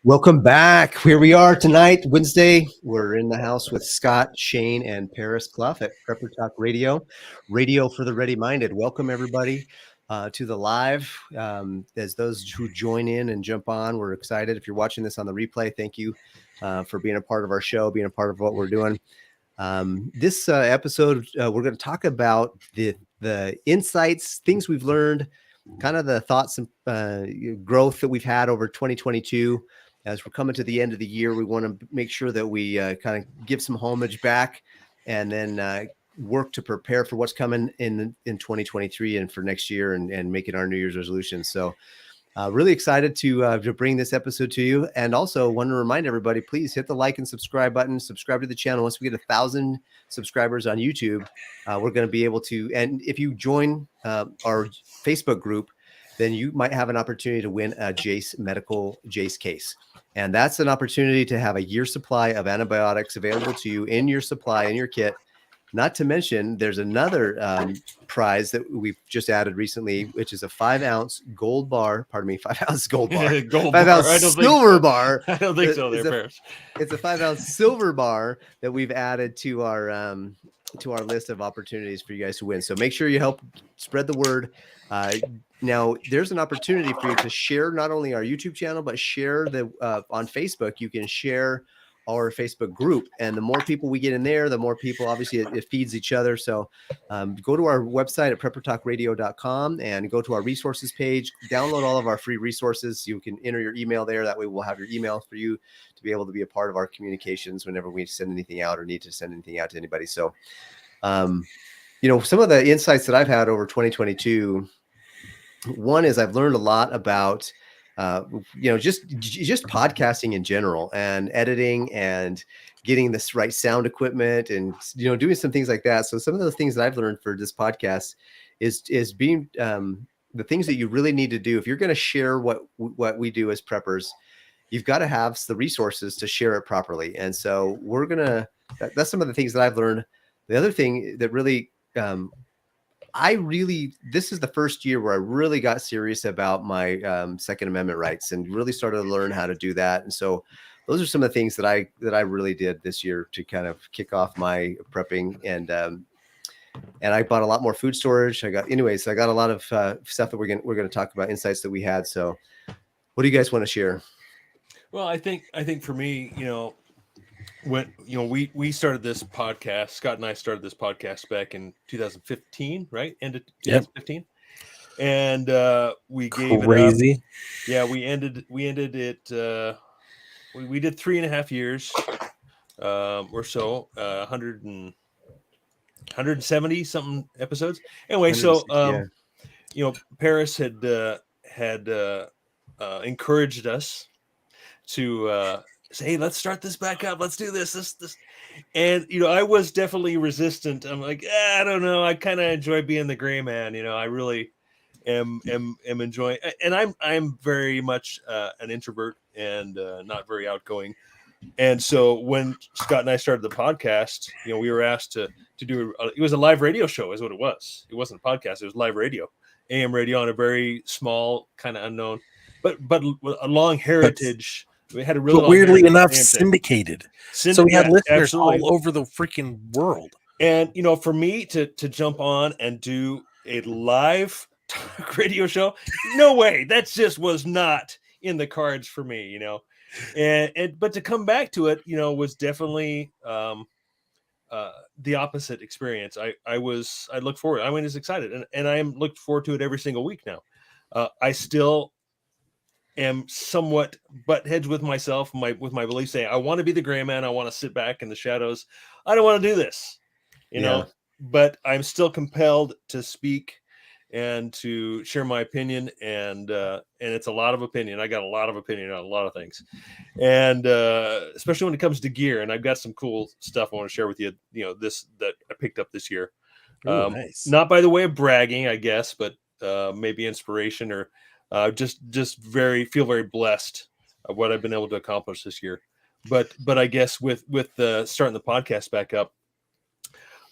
Welcome back. Here we are tonight, Wednesday. We're in the house with Scott, Shane, and Paris Clough at Prepper Talk Radio, radio for the ready-minded. Welcome, everybody, to the live. As those who join in and jump on, we're excited. If you're watching this on the replay, thank you for being a part of our show, being a part of what we're doing. This episode, we're going to talk about the insights, things we've learned, kind of the thoughts and growth that we've had over 2022. As we're coming to the end of the year, we want to make sure that we kind of give some homage back and then work to prepare for what's coming in 2023 and for next year and making our New Year's resolutions. So really excited to bring this episode to you. And also want to remind everybody, please hit the like and subscribe button, subscribe to the channel. Once we get 1,000 subscribers on YouTube, we're going to be able to, and if you join our Facebook group, then you might have an opportunity to win a Jase Medical Jase case. And that's an opportunity to have a year supply of antibiotics available to you in your supply, in your kit. Not to mention, there's another prize that we've just added recently, which is a 5-ounce gold bar. Pardon me, 5-ounce gold bar. Gold 5-ounce bar. silver bar. I don't think so, Paris. It's a 5-ounce silver bar that we've added to our list of opportunities for you guys to win. So make sure you help spread the word. Now, there's an opportunity for you to share not only our YouTube channel, but share on Facebook. You can share our Facebook group, and the more people we get in there, the more people, obviously it feeds each other. So go to our website at preppertalkradio.com and go to our resources page, download all of our free resources. You can enter your email there. That way we'll have your email for you to be able to be a part of our communications whenever we send anything out or need to send anything out to anybody. So, some of the insights that I've had over 2022, one is I've learned a lot about just podcasting in general and editing and getting this right sound equipment and, doing some things like that. So some of the things that I've learned for this podcast is being the things that you really need to do. If you're going to share what we do as preppers, you've got to have the resources to share it properly. And so that's some of the things that I've learned. The other thing that really, this is the first year where I really got serious about my Second Amendment rights and really started to learn how to do that. And so those are some of the things that I really did this year to kind of kick off my prepping. And I bought a lot more food storage. I got a lot of stuff that we're going to talk about, insights that we had. So what do you guys want to share? Well, I think for me, when we started this podcast, Scott and I started this podcast back in 2015, right? End of 2015. Yep. And we gave Crazy. It up. Yeah, we ended it. We did 3.5 years or so, 170 something episodes. Anyway, so Paris had encouraged us to say, hey, let's start this back up. Let's do this. And, I was definitely resistant. I'm like, I don't know. I kind of enjoy being the gray man. I really am enjoying, and I'm very much an introvert and not very outgoing. And so when Scott and I started the podcast, we were asked to do, it was a live radio show is what it was. It wasn't a podcast. It was live radio, AM radio on a very small, kind of unknown, but a long heritage. We had a really weirdly enough syndicated. So we had listeners all over the freaking world. And for me to jump on and do a live talk radio show, no way. That just was not in the cards for me, but to come back to it, was definitely the opposite experience. I looked forward. I was excited, and I am looked forward to it every single week now. I still am somewhat butt heads with myself, with my beliefs, saying I want to be the gray man. I want to sit back in the shadows. I don't want to do this, but I'm still compelled to speak and to share my opinion. And it's a lot of opinion. I got a lot of opinion on a lot of things. And especially when it comes to gear, and I've got some cool stuff I want to share with you, this that I picked up this year. Ooh, nice. Not by the way of bragging, I guess, but maybe inspiration or just feel very blessed of what I've been able to accomplish this year. But I guess with starting the podcast back up,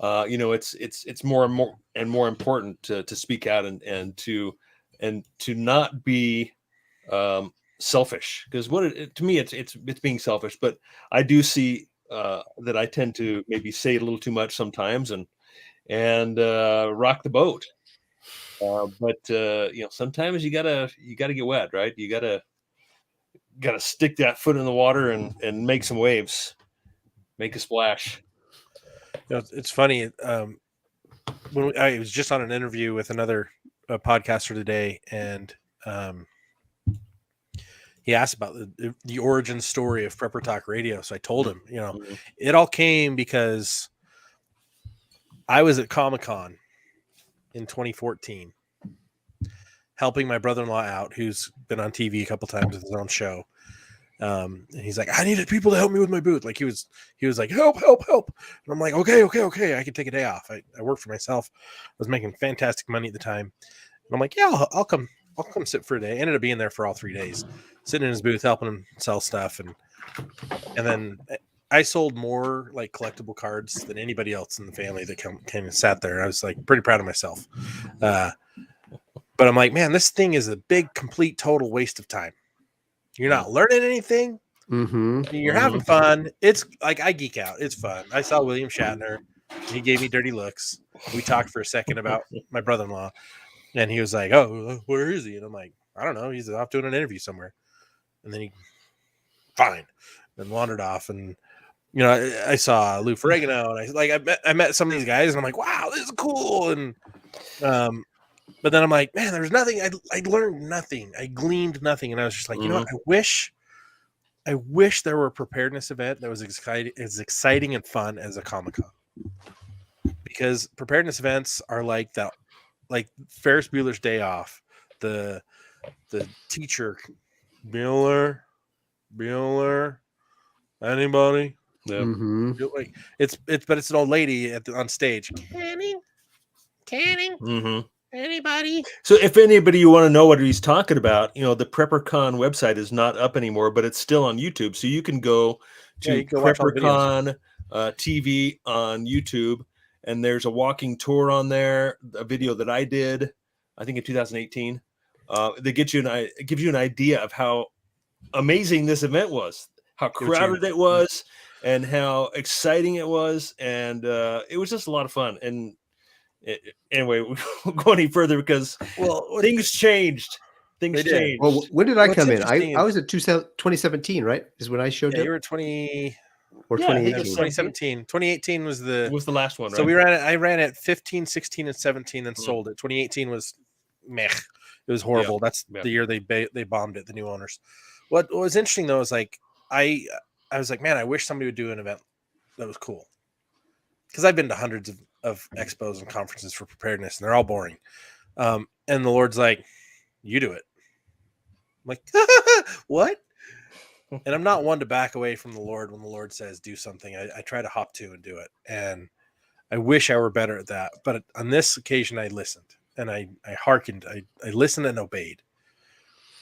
it's more and more important to speak out and to not be selfish, because to me it's being selfish, but I do see that I tend to maybe say a little too much sometimes and rock the boat. But sometimes you gotta get wet, right? You gotta stick that foot in the water and make some waves, make a splash. It's funny. When I was just on an interview with another podcaster today, and he asked about the origin story of Prepper Talk Radio. So I told him, it all came because I was at Comic-Con in 2014, helping my brother-in-law out, who's been on TV a couple times with his own show. And he's like, I needed people to help me with my booth. Like he was like, help. And I'm like, okay. I can take a day off. I worked for myself. I was making fantastic money at the time. And I'm like, yeah, I'll come sit for a day. I ended up being there for all 3 days, sitting in his booth, helping him sell stuff. And then I sold more like collectible cards than anybody else in the family that came and sat there. I was like pretty proud of myself. But I'm like, man, this thing is a big, complete, total waste of time. You're not learning anything. Mm-hmm. You're having fun. It's like I geek out. It's fun. I saw William Shatner. He gave me dirty looks. We talked for a second about my brother-in-law, and he was like, "Oh, where is he?" And I'm like, "I don't know. He's off doing an interview somewhere." And then and wandered off. And I saw Lou Ferrigno, and I met some of these guys, and I'm like, "Wow, this is cool." And but then I'm like, man, there's nothing. I learned nothing. I gleaned nothing. And I was just like, I wish there were a preparedness event that was as exciting and fun as a Comic-Con. Because preparedness events are like that, like Ferris Bueller's Day Off, the teacher, Bueller, anybody? Yeah. Mm-hmm. Like but it's an old lady on stage. Canning. Mm-hmm. Anybody? So if anybody you want to know what he's talking about, the PrepperCon website is not up anymore, but it's still on YouTube. So you can go to PrepperCon TV on YouTube, and there's a walking tour on there, a video that I did, I think in 2018. That gives you an idea of how amazing this event was, how crowded it was, and how exciting it was, and it was just a lot of fun. And anyway, we won't go any further because things changed. Things changed. Well, when did I come in? I was at 2017, right? Is when I showed up. You were 20 or 2018. 2017. 2018 was the last one. Right? So I ran it 15, 16, and 17, and sold it. 2018 was meh. It was horrible. Yeah. That's the year they bombed it. The new owners. What was interesting though is like I was like, man, I wish somebody would do an event that was cool. Because I've been to hundreds of expos and conferences for preparedness, and they're all boring. And the Lord's like, you do it. I'm like, what? And I'm not one to back away from the Lord when the Lord says do something. I try to hop to and do it. And I wish I were better at that. But on this occasion, I listened and I hearkened. I listened and obeyed.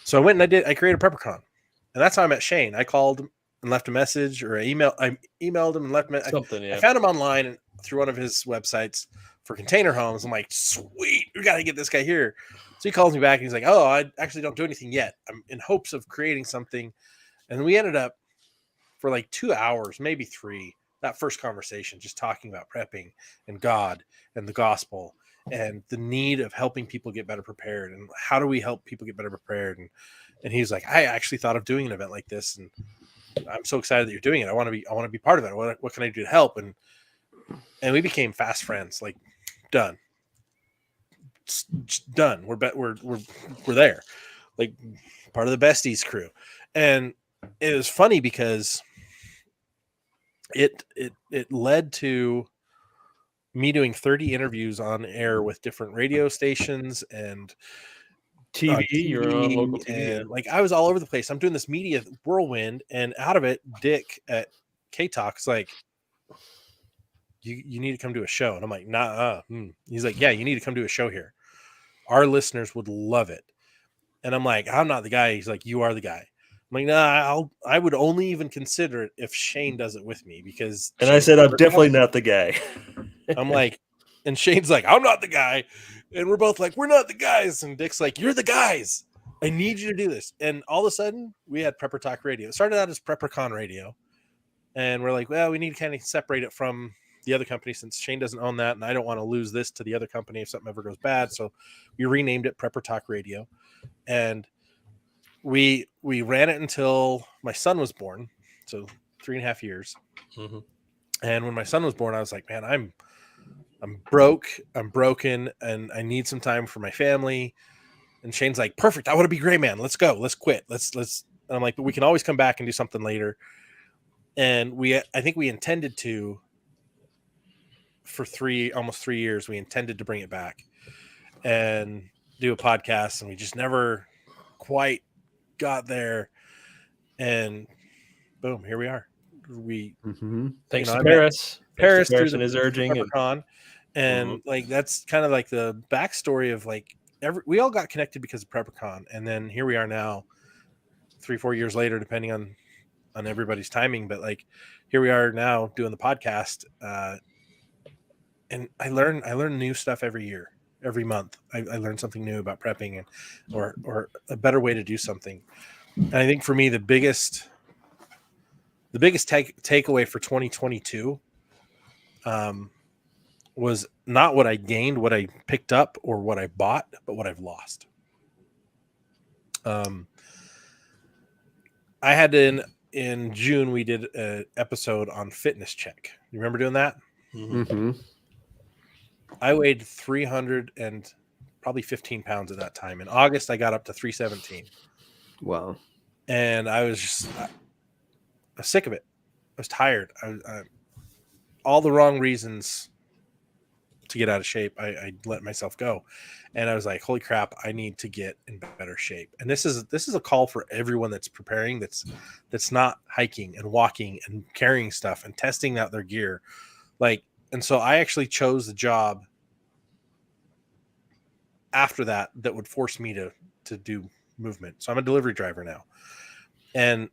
So I went and I created PrepperCon. And that's how I met Shane. I called him and left a message, or I emailed him and left something. I found him online and through one of his websites for container homes. I'm like, sweet, we got to get this guy here. So he calls me back and he's like, oh, I actually don't do anything yet. I'm in hopes of creating something. And we ended up for like 2 hours, maybe 3, that first conversation, just talking about prepping and God and the gospel and the need of helping people get better prepared. And how do we help people get better prepared? And he's like, I actually thought of doing an event like this. And I'm so excited that you're doing it. I want to be part of it. What can I do to help? And we became fast friends. Like, done. We're there. Like, part of the Besties crew. And it was funny because it led to me doing 30 interviews on air with different radio stations and TV. You're on local TV. And like I was all over the place. I'm doing this media whirlwind, and out of it, Dick at K-Talk's like, you need to come to a show. And I'm like, nah. He's like, yeah, you need to come to a show here. Our listeners would love it. And I'm like, I'm not the guy. He's like, you are the guy. I'm like, nah, I would only even consider it if Shane does it with me, because. And I said, I'm definitely not the guy. I'm like, and Shane's like, I'm not the guy. And we're both like, we're not the guys. And Dick's like, you're the guys. I need you to do this. And all of a sudden, we had Prepper Talk Radio. It started out as PrepperCon Radio. And we're like, well, we need to kind of separate it from the other company since Shane doesn't own that. And I don't want to lose this to the other company if something ever goes bad. So we renamed it Prepper Talk Radio. And we ran it until my son was born. So 3.5 years. Mm-hmm. And when my son was born, I was like, man, I'm broke. I'm broken. And I need some time for my family. And Shane's like, perfect. I want to be Gray Man. Let's go. Let's quit. Let's. And I'm like, but we can always come back and do something later. And I think we intended to, for almost 3 years, we intended to bring it back and do a podcast. And we just never quite got there. And boom, here we are. Thanks to Paris. Paris through and his urging. And like, that's kind of like the backstory of like, we all got connected because of PrepperCon, and then here we are now 3-4 years later, depending on everybody's timing, but like here we are now doing the podcast, and I learn new stuff every month. I learn something new about prepping or a better way to do something. And I think for me, the biggest takeaway for 2022 was not what I gained, what I picked up, or what I bought, but what I've lost. I had in June, we did an episode on fitness check. You remember doing that? Mm-hmm. I weighed 315 pounds at that time. In August, I got up to 317. Wow. And I was sick of it. I was tired. I all the wrong reasons to get out of shape. I let myself go, and I was like, holy crap, I need to get in better shape. And this is a call for everyone that's preparing, that's not hiking and walking and carrying stuff and testing out their gear. Like, and so I actually chose the job after that would force me to do movement. So I'm a delivery driver now. And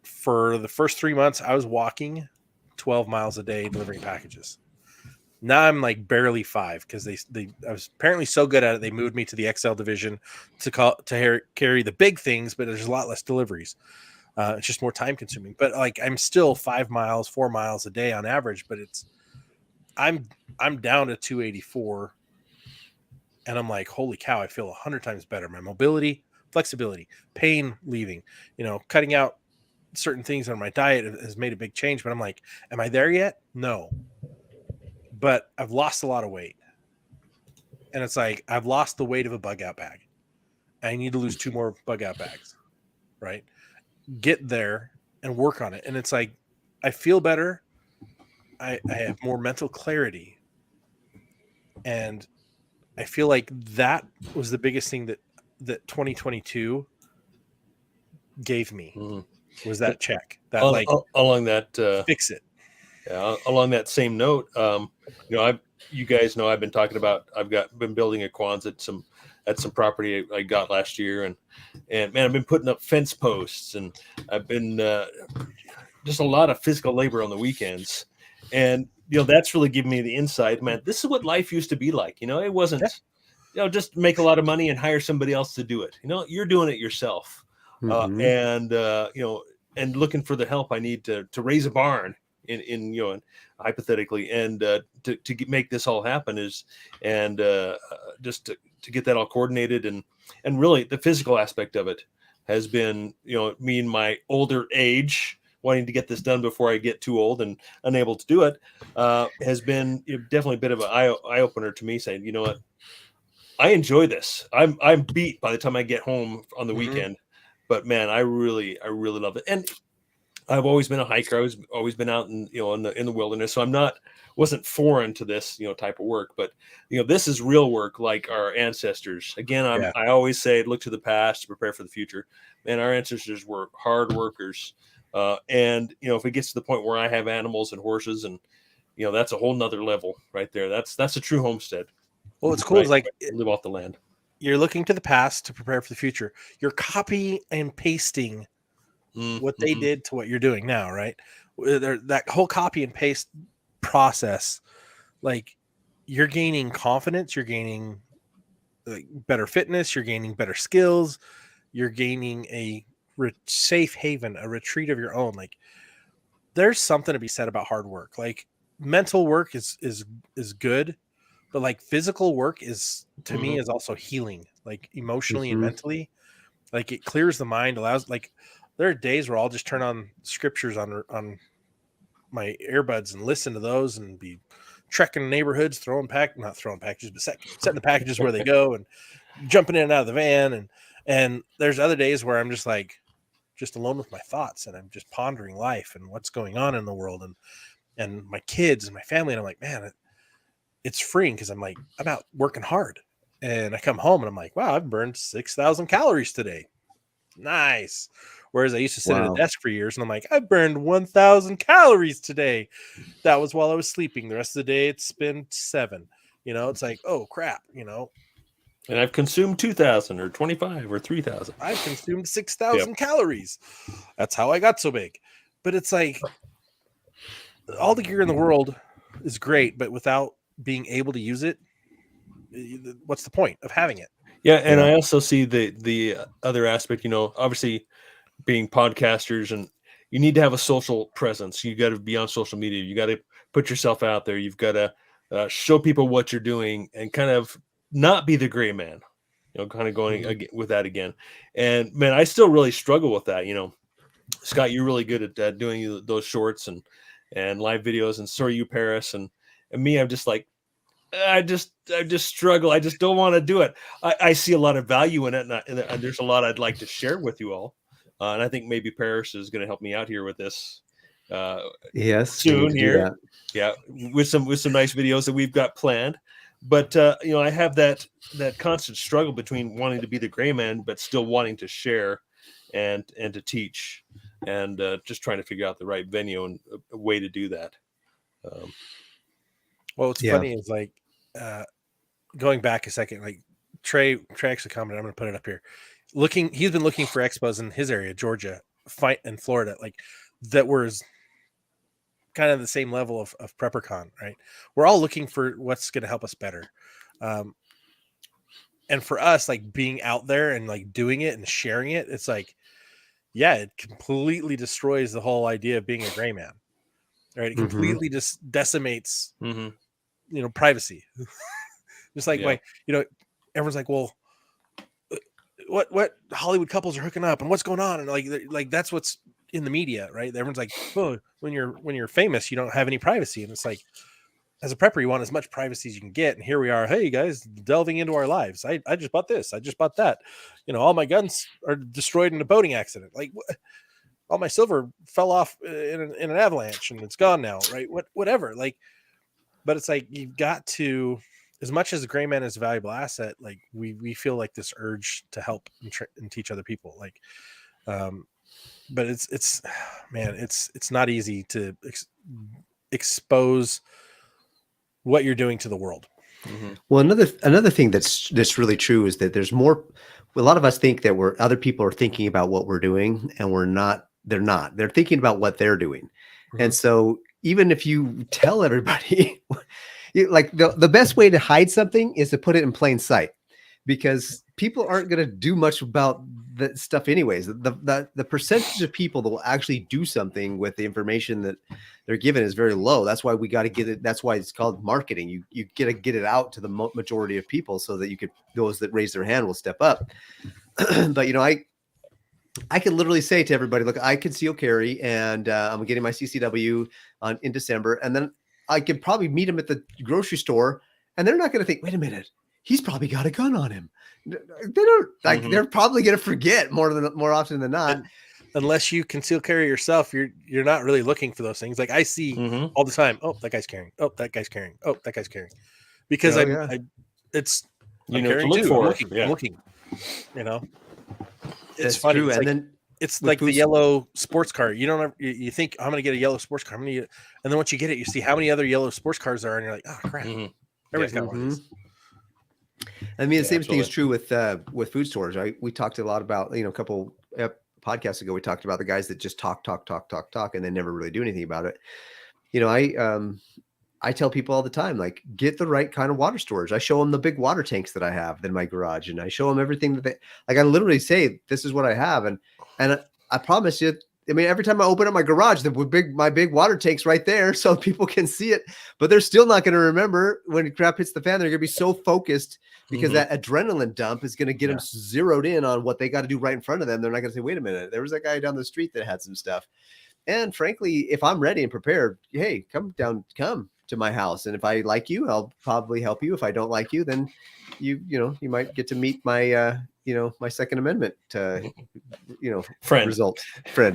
for the first 3 months, I was walking 12 miles a day delivering packages. Now I'm like barely 5 because I was apparently so good at it. They moved me to the XL division to carry the big things, but there's a lot less deliveries. It's just more time consuming. But like I'm still 5 miles, 4 miles a day on average. But I'm down to 284, and I'm like, holy cow! I feel 100 times better. My mobility, flexibility, pain leaving. Cutting out certain things on my diet has made a big change. But I'm like, am I there yet? No. But I've lost a lot of weight. And it's like, I've lost the weight of a bug out bag. I need to lose 2 more bug out bags, right? Get there and work on it. And it's like, I feel better. I have more mental clarity. And I feel like that was the biggest thing that 2022 gave me, was that check. That along that fix it. Yeah, along that same note, you guys know I've been talking about I've been building a Quonset at some property I got last year, and man, I've been putting up fence posts, and I've been just a lot of physical labor on the weekends, and that's really given me the insight. Man, this is what life used to be like. It wasn't just make a lot of money and hire somebody else to do it. You're doing it yourself, and looking for the help I need to raise a barn. In hypothetically, and to make this all happen just to get that all coordinated, and really the physical aspect of it has been me in my older age wanting to get this done before I get too old and unable to do it has been definitely a bit of an eye opener to me, saying, what, I enjoy this. I'm beat by the time I get home on the weekend, but man, I really love it. And I've always been a hiker. I've always been out in the wilderness, so wasn't foreign to this type of work. But this is real work, like our ancestors. Again, I always say, look to the past to prepare for the future. Man, our ancestors were hard workers, and if it gets to the point where I have animals and horses, and that's a whole nother level right there. That's a true homestead. Well, what's cool is like live off the land. You're looking to the past to prepare for the future. You're copy and pasting what they did to what you're doing now, right? That whole copy and paste process, like you're gaining confidence, you're gaining like better fitness, you're gaining better skills, you're gaining a safe haven, a retreat of your own. Like there's something to be said about hard work. Like mental work is good, but like physical work is to me is also healing, like emotionally and mentally. Like it clears the mind, allows, like there are days where I'll just turn on scriptures on my earbuds and listen to those and be trekking neighborhoods, not throwing packages, but setting the packages where they go and jumping in and out of the van. And there's other days where I'm just like, just alone with my thoughts and I'm just pondering life and what's going on in the world and my kids and my family. And I'm like, man, it's freeing because I'm out working hard. And I come home and I'm like, wow, I've burned 6,000 calories today. Nice. Whereas I used to sit at a desk for years and I'm like, I burned 1,000 calories today. That was while I was sleeping. The rest of the day, it's been 7. It's like, oh, crap, And I've consumed 2,000 or 25 or 3,000. I've consumed 6,000 calories. That's how I got so big. But it's like all the gear in the world is great, but without being able to use it, what's the point of having it? Yeah, and I also see the other aspect, obviously being podcasters, and you need to have a social presence. You got to be on social media. You got to put yourself out there. You've got to show people what you're doing and kind of not be the gray man, kind of going with that again. And man, I still really struggle with that. Scott, you're really good at doing those shorts and live videos, and so are you, Paris, and me. I'm just like, I just struggle. I just don't want to do it. I see a lot of value in it, and there's a lot I'd like to share with you all. And I think maybe Paris is going to help me out here with this. Yes, soon here. Yeah, with some nice videos that we've got planned. But I have that constant struggle between wanting to be the gray man, but still wanting to share and to teach, and just trying to figure out the right venue and a way to do that. Well, what's funny is like going back a second, like Trey actually commented, I'm going to put it up here. He's been looking for expos in his area, Georgia, and Florida, like that was kind of the same level of PrepperCon, right? We're all looking for what's going to help us better. And for us, like being out there and like doing it and sharing it, it's like, yeah, it completely destroys the whole idea of being a gray man, right? It completely just decimates, privacy. Just like everyone's like, well, what Hollywood couples are hooking up and what's going on, and like that's what's in the media, right? Everyone's like, oh, when you're famous, you don't have any privacy, and it's like, as a prepper, you want as much privacy as you can get, and here we are, hey guys, delving into our lives. I just bought this, I just bought that, all my guns are destroyed in a boating accident, like all my silver fell off in an avalanche and it's gone now, right? Whatever, like, but it's like you've got to, as much as the gray man is a valuable asset, like we feel like this urge to help and teach other people, like but it's man, it's not easy to expose what you're doing to the world. Well, another thing that's really true is that there's more. A lot of us think that other people are thinking about what we're doing, and we're not. They're not. They're thinking about what they're doing, and so even if you tell everybody, like the best way to hide something is to put it in plain sight, because people aren't going to do much about that stuff anyways. The percentage of people that will actually do something with the information that they're given is very low. That's why we got to get it. That's why it's called marketing. You got to get it out to the majority of people so that those that raise their hand will step up. But I can literally say to everybody, look, I conceal carry, and I'm getting my CCW in December, and then I could probably meet him at the grocery store, and they're not going to think, wait a minute, he's probably got a gun on him. They don't like. They're probably going to forget more often than not. Unless you conceal carry yourself, you're not really looking for those things. Like I see all the time. Oh, that guy's carrying. Oh, that guy's carrying. Oh, that guy's carrying. Because it's I'm looking. It's funny. True. It's and like, then it's like the yellow sports car. You don't ever, you think I'm going to get a yellow sports car. And then once you get it, you see how many other yellow sports cars there are, and you're like, oh crap, everybody's got one of these. I mean, the same thing is true with food stores, right? We talked a lot about, a couple podcasts ago, we talked about the guys that just talk, and then never really do anything about it. I I tell people all the time, like, get the right kind of water storage. I show them the big water tanks that I have in my garage, and I show them everything that they like. I literally say, this is what I have. And I promise you, I mean, every time I open up my garage, my big water tank's right there so people can see it, but they're still not going to remember when crap hits the fan. They're going to be so focused because that adrenaline dump is going to get them zeroed in on what they got to do right in front of them. They're not going to say, wait a minute, there was that guy down the street that had some stuff. And frankly, if I'm ready and prepared, hey, come to my house. And if I like you, I'll probably help you. If I don't like you, then you might get to meet my, my Second Amendment, friend. Friend.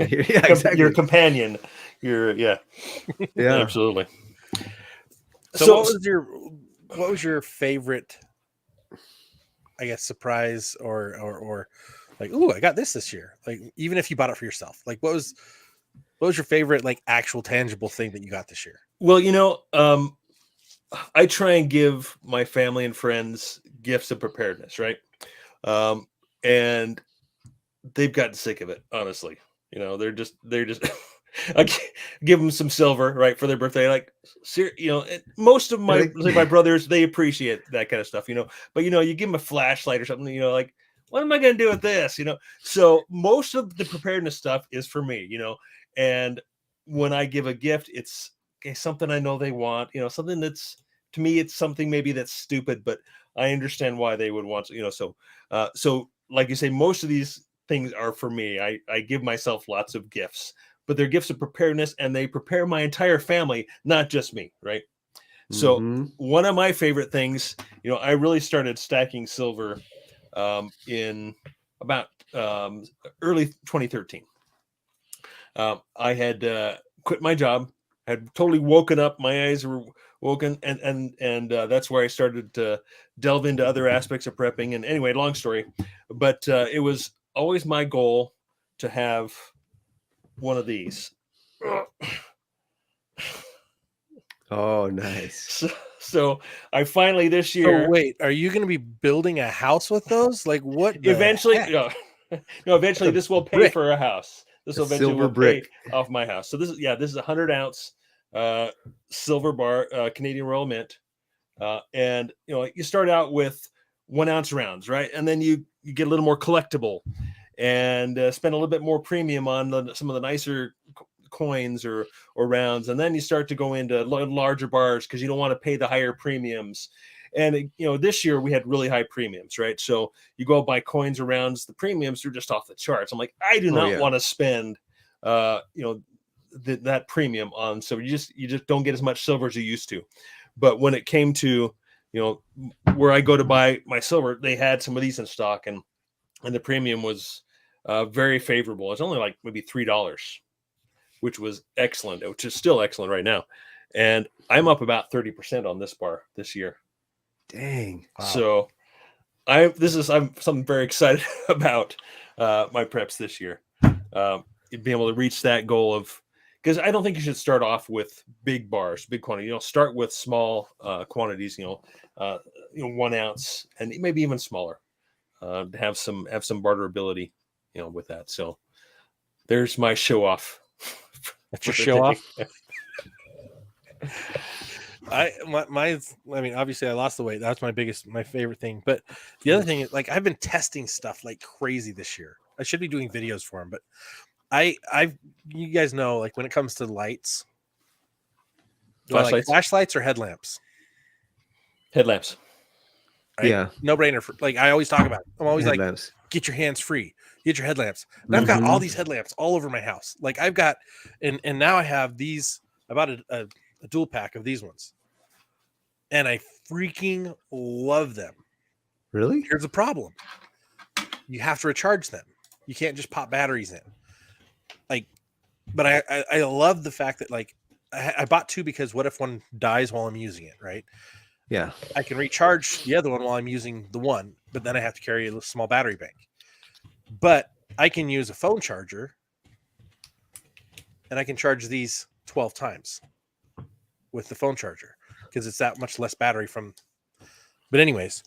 Yeah, exactly. Your companion. Yeah, absolutely. So what was your favorite, I guess, surprise or like, ooh, I got this year. Like, even if you bought it for yourself, like what was your favorite, like, actual tangible thing that you got this year? Well, I try and give my family and friends gifts of preparedness, right? And they've gotten sick of it, honestly. They're just I give them some silver, right, for their birthday. Like, most of my brothers, they appreciate that kind of stuff, but you give them a flashlight or something, like, what am I going to do with this? So most of the preparedness stuff is for me, and when I give a gift, it's something I know they want, something that's, to me, it's something maybe that's stupid, but I understand why they would want to, so like you say, most of these things are for me. I give myself lots of gifts, but they're gifts of preparedness, and they prepare my entire family, not just me, right? So one of my favorite things, I really started stacking silver in about early 2013. I had quit my job, had totally woken up. My eyes were woken, and that's where I started to delve into other aspects of prepping. And anyway, long story, but it was always my goal to have one of these. Oh, nice. So I finally this year. Oh, wait, are you going to be building a house with those? Like, what? Eventually, eventually this will pay for a house. This will eventually silver brick pay off my house. So this is 100 ounce silver bar, Canadian Royal Mint. And you start out with 1 ounce rounds, right? And then you get a little more collectible and spend a little bit more premium on some of the nicer coins or rounds. And then you start to go into larger bars because you don't want to pay the higher premiums. And this year we had really high premiums, right? So you go buy coins or rounds, the premiums are just off the charts. I'm like, I do not want to spend that premium on, so you just don't get as much silver as you used to. But when it came to where I go to buy my silver, they had some of these in stock, and the premium was very favorable. It's only like maybe $3, which was excellent, which is still excellent right now. And I'm up about 30% on this bar this year. Dang. Wow. So I'm something very excited about my preps this year. Being able to reach that goal of, because I don't think you should start off with big bars, big quantity. Start with small quantities. 1 ounce and maybe even smaller. To have some barterability, with that. So there's my show off. That's your show off. I mean, obviously I lost the weight. That's my favorite thing. But the other thing is, like, I've been testing stuff like crazy this year. I should be doing videos for them, but you guys know, like, when it comes to lights, flashlights or headlamps? Headlamps. Right? Yeah. No brainer. Like, I always talk about it. I'm always headlamps. Like, get your hands free, get your headlamps. And I've got all these headlamps all over my house. Like, I've got, and now I have these. I bought a dual pack of these ones, and I freaking love them. Really? Here's the problem: you have to recharge them. You can't just pop batteries in. Like, but I love the fact that, like, I bought two because what if one dies while I'm using it, right? Yeah, I can recharge the other one while I'm using the one, but then I have to carry a small battery bank. But I can use a phone charger, and I can charge these 12 times with the phone charger because it's that much less battery from. But anyways,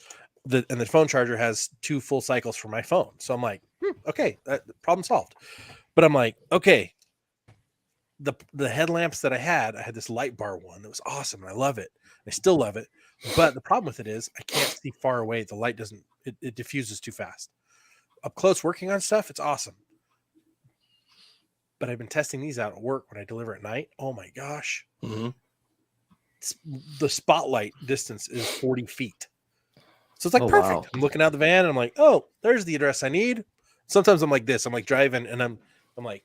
the phone charger has 2 full cycles for my phone, so I'm like, okay, that problem solved. But I'm like, okay, the headlamps that I had this light bar one that was awesome, and I love it. I still love it, but the problem with it is I can't see far away. The light doesn't. It diffuses too fast. Up close working on stuff, it's awesome. But I've been testing these out at work when I deliver at night. Oh my gosh. Mm-hmm. The spotlight distance is 40 feet. So it's like perfect. Wow. I'm looking out the van and I'm like, oh, there's the address I need. Sometimes I'm like this. I'm like driving and I'm like,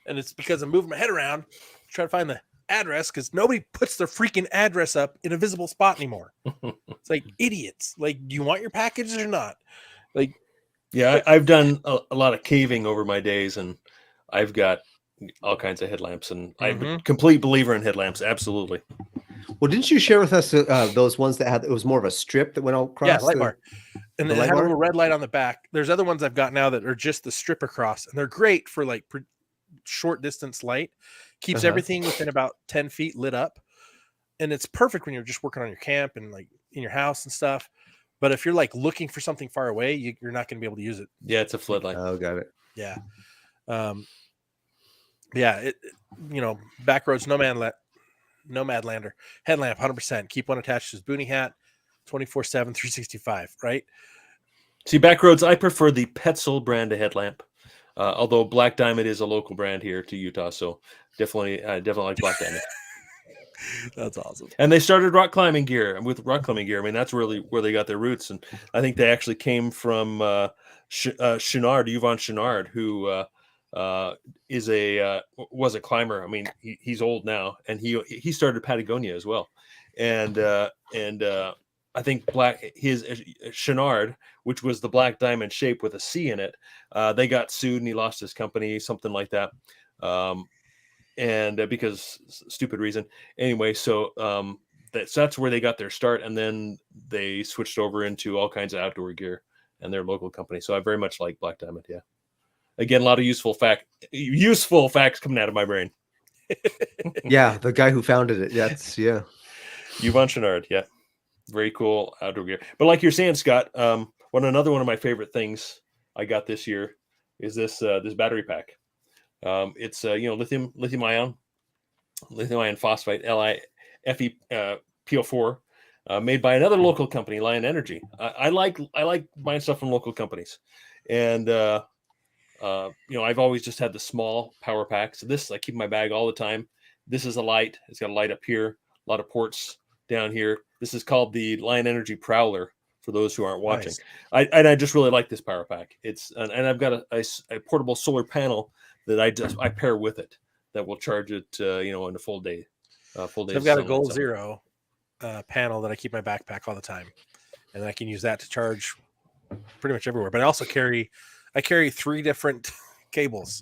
and it's because I'm moving my head around to try to find the address because nobody puts their freaking address up in a visible spot anymore. It's like idiots. Like, do you want your packages or not? Like, yeah, I've done a lot of caving over my days, and I've got all kinds of headlamps, and I'm a complete believer in headlamps. Absolutely. Well, didn't you share with us those ones that had, it was more of a strip that went across? yeah, light bar. And then it light had a bar? little red light on the back. There's other ones I've got now that are just the strip across, and they're great for like short distance light. Keeps everything within about 10 feet lit up. And it's perfect when you're just working on your camp and like in your house and stuff. But if you're like looking for something far away, you're not going to be able to use it. Yeah, it's a floodlight. Oh, got it. Yeah. Yeah. Backroads, Nomadlander, headlamp, 100%. Keep one attached to his boonie hat, 24/7, 365, right? See, Backroads, I prefer the Petzl brand of headlamp. Although Black Diamond is a local brand here to Utah, so definitely like Black Diamond. That's awesome. And they started rock climbing gear. I mean, that's really where they got their roots, and I think they actually came from Chenard, Yvon Chenard, who was a climber. I mean, he's old now, and he started Patagonia as well, and I think Chenard, which was the Black Diamond shape with a C in it, they got sued and he lost his company, something like that. And because stupid reason. Anyway, so that's where they got their start. And then they switched over into all kinds of outdoor gear and their local company. So I very much like Black Diamond. Yeah. Again, a lot of useful facts coming out of my brain. Yeah. The guy who founded it. That's yeah. Yvon Chenard. Yeah. Very cool outdoor gear. But like you're saying, Scott, another one of my favorite things I got this year is this battery pack. It's lithium ion phosphate, LiFePO4, made by another local company, Lion Energy. I like buying stuff from local companies, and I've always just had the small power pack. So this I keep in my bag all the time. This is a light. It's got a light up here, a lot of ports down here. This is called the Lion Energy Prowler. For those who aren't watching, nice. I just really like this power pack. And I've got a portable solar panel that I pair with it that will charge it, in a full day. So I've got a Goal Zero panel that I keep in my backpack all the time, and I can use that to charge pretty much everywhere. But I also carry 3 different cables: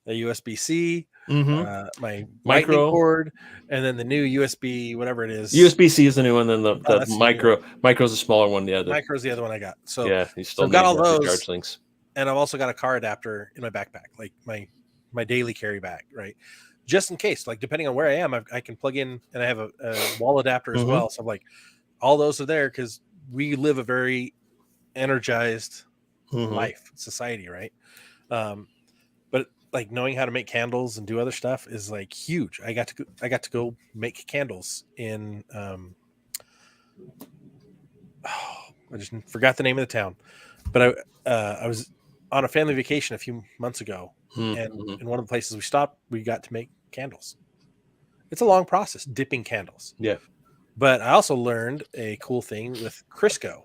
a USB-C, my micro cord, and then the new USB, whatever it is. USB-C is the new one. Then the micro is the smaller one. Yeah, micro is the other one I got. So yeah, I've got all those charge things. And I've also got a car adapter in my backpack, like my daily carry bag, right? Just in case, like depending on where I am, I can plug in, and I have a wall adapter as well. So I'm like, all those are there because we live a very energized life society, right? But like knowing how to make candles and do other stuff is like huge. I got to go make candles in I just forgot the name of the town, but I was on a family vacation a few months ago, and in one of the places we stopped, we got to make candles. It's a long process, dipping candles. Yeah. But I also learned a cool thing with Crisco.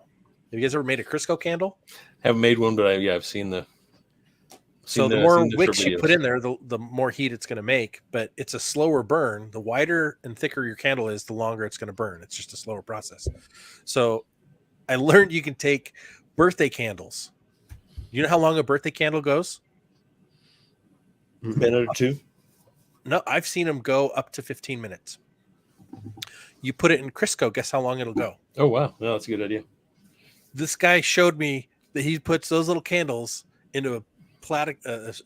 Have you guys ever made a Crisco candle? Haven't made one, but I've seen the. So the more wicks you put in there, the more heat it's going to make, but it's a slower burn. The wider and thicker your candle is, the longer it's going to burn. It's just a slower process. So I learned you can take birthday candles. You know how long a birthday candle goes? Minute or two? No, I've seen them go up to 15 minutes. You put it in Crisco, guess how long it'll go? Oh, wow. No, that's a good idea. This guy showed me that he puts those little candles into a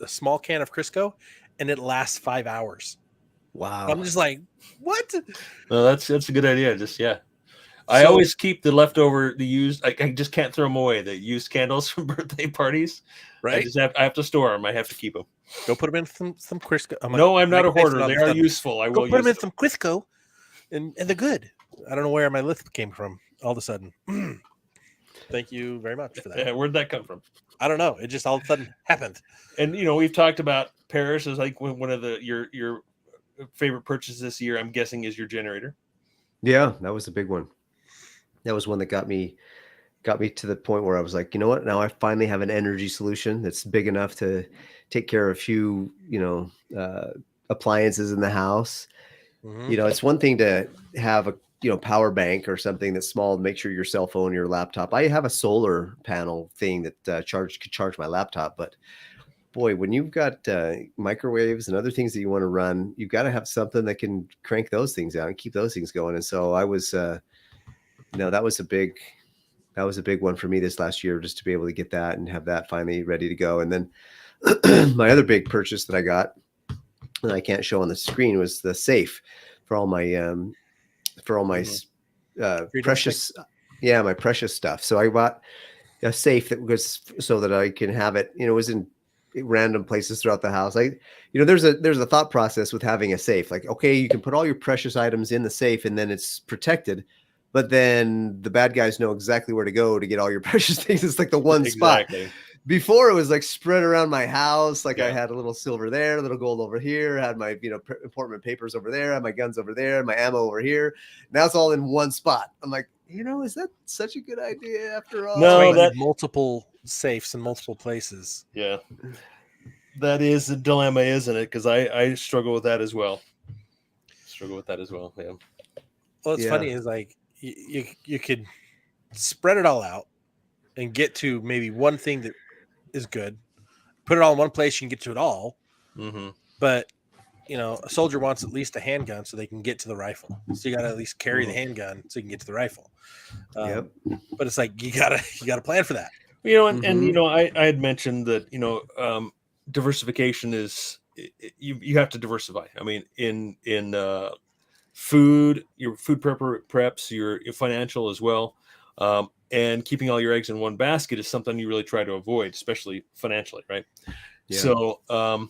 small can of Crisco, and it lasts 5 hours. Wow. I'm just like, what? No, that's a good idea. Just, yeah. I So- always keep the leftover, the used. I just can't throw them away. The used candles from birthday parties. right? I have to store them. I have to keep them. Go put them in some Crisco. No, I'm not a Mike Tyson hoarder. all They of a are sudden. useful. I Go will put them use in some Crisco, and they're good. I don't know where my lisp came from all of a sudden. Thank you very much for that. Yeah, where'd that come from? I don't know. It just all of a sudden happened. And we've talked about Paris as like one of your favorite purchases this year. I'm guessing is your generator. Yeah, that was a big one. That was one that got me to the point where I was like, you know what? Now I finally have an energy solution that's big enough to take care of a few, appliances in the house. Mhm. It's one thing to have a power bank or something that's small to make sure your cell phone, your laptop. I have a solar panel thing that could charge my laptop, but boy, when you've got microwaves and other things that you want to run, you've got to have something that can crank those things out and keep those things going. And so I was, that was a big one for me this last year, just to be able to get that and have that finally ready to go. And then my other big purchase that I got that I can't show on the screen was the safe for all my precious, my precious stuff. So I bought a safe that was so that I can have it, it was in random places throughout the house. There's a thought process with having a safe. Like, okay, you can put all your precious items in the safe and then it's protected, but then the bad guys know exactly where to go to get all your precious things. It's like the one spot. Before it was like spread around my house. Like I had a little silver there, a little gold over here, had my, important papers over there, had my guns over there, my ammo over here. Now it's all in one spot. I'm like, is that such a good idea after all? No, that multiple safes in multiple places. Yeah, that is a dilemma, isn't it? Because I struggle with that as well. Yeah. Well, it's funny is like you could spread it all out and get to maybe one thing that is good. Put it all in one place, you can get to it all. Mm-hmm. But a soldier wants at least a handgun so they can get to the rifle. So you got to at least carry the handgun so you can get to the rifle. But it's like you gotta plan for that. And I had mentioned that diversification is you have to diversify. I mean, in food, your food preps, your financial as well, and keeping all your eggs in one basket is something you really try to avoid, especially financially, right? Yeah. So,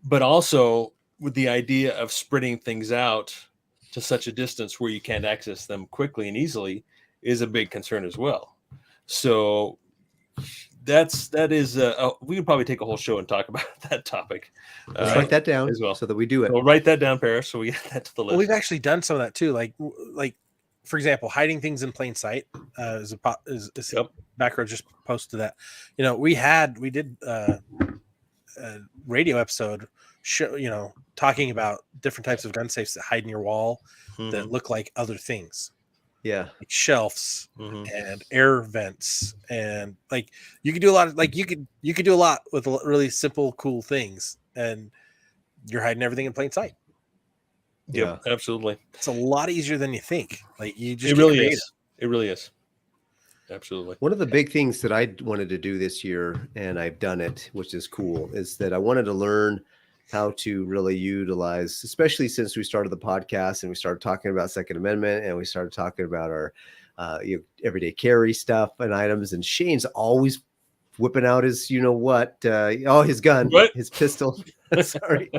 but also with the idea of spreading things out to such a distance where you can't access them quickly and easily is a big concern as well. So that is we could probably take a whole show and talk about that topic. Let's write that down as well, so that we do it. We'll write that down, Paris, so we get that to the list. Well, we've actually done some of that too, like for example, hiding things in plain sight is Backrow just posted that. We did a radio episode talking about different types of gun safes that hide in your wall that look like other things. Yeah, like shelves and air vents, and like you could do a lot of you could do a lot with really simple, cool things, and you're hiding everything in plain sight. Yeah, absolutely. It's a lot easier than you think. Like you just it really is. It really is. Absolutely. One of the big things that I wanted to do this year, and I've done it, which is cool, is that I wanted to learn how to really utilize, especially since we started the podcast and we started talking about Second Amendment and we started talking about our everyday carry stuff and items. And Shane's always whipping out his, his gun, his pistol, sorry,